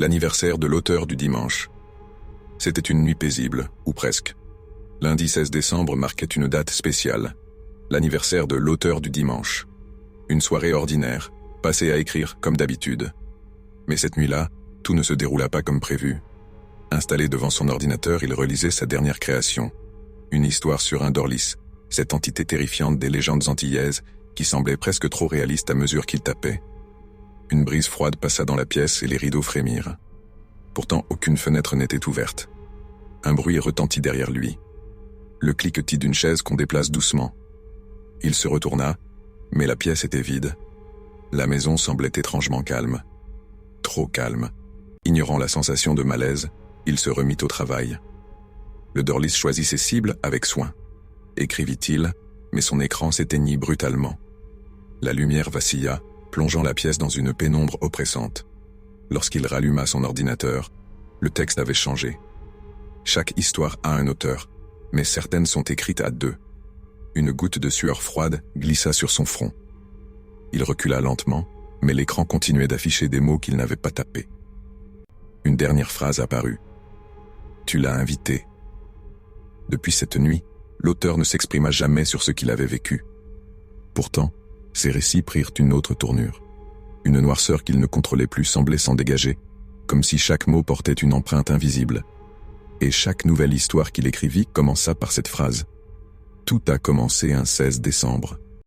L'anniversaire de l'auteur du dimanche. C'était une nuit paisible, ou presque. Lundi 16 décembre marquait une date spéciale. L'anniversaire de l'auteur du dimanche. Une soirée ordinaire, passée à écrire comme d'habitude. Mais cette nuit-là, tout ne se déroula pas comme prévu. Installé devant son ordinateur, il relisait sa dernière création. Une histoire sur un Dorlis, cette entité terrifiante des légendes antillaises qui semblait presque trop réaliste à mesure qu'il tapait. Une brise froide passa dans la pièce et les rideaux frémirent. Pourtant, aucune fenêtre n'était ouverte. Un bruit retentit derrière lui. Le cliquetis d'une chaise qu'on déplace doucement. Il se retourna, mais la pièce était vide. La maison semblait étrangement calme. Trop calme. Ignorant la sensation de malaise, il se remit au travail. Le Dorlis choisit ses cibles avec soin. Écrivit-il, mais son écran s'éteignit brutalement. La lumière vacilla, plongeant la pièce dans une pénombre oppressante. Lorsqu'il ralluma son ordinateur, le texte avait changé. Chaque histoire a un auteur, mais certaines sont écrites à deux. Une goutte de sueur froide glissa sur son front. Il recula lentement, mais l'écran continuait d'afficher des mots qu'il n'avait pas tapés. Une dernière phrase apparut. « Tu l'as invité. » Depuis cette nuit, l'auteur ne s'exprima jamais sur ce qu'il avait vécu. Pourtant, ses récits prirent une autre tournure. Une noirceur qu'il ne contrôlait plus semblait s'en dégager, comme si chaque mot portait une empreinte invisible. Et chaque nouvelle histoire qu'il écrivit commença par cette phrase. « Tout a commencé un 16 décembre. »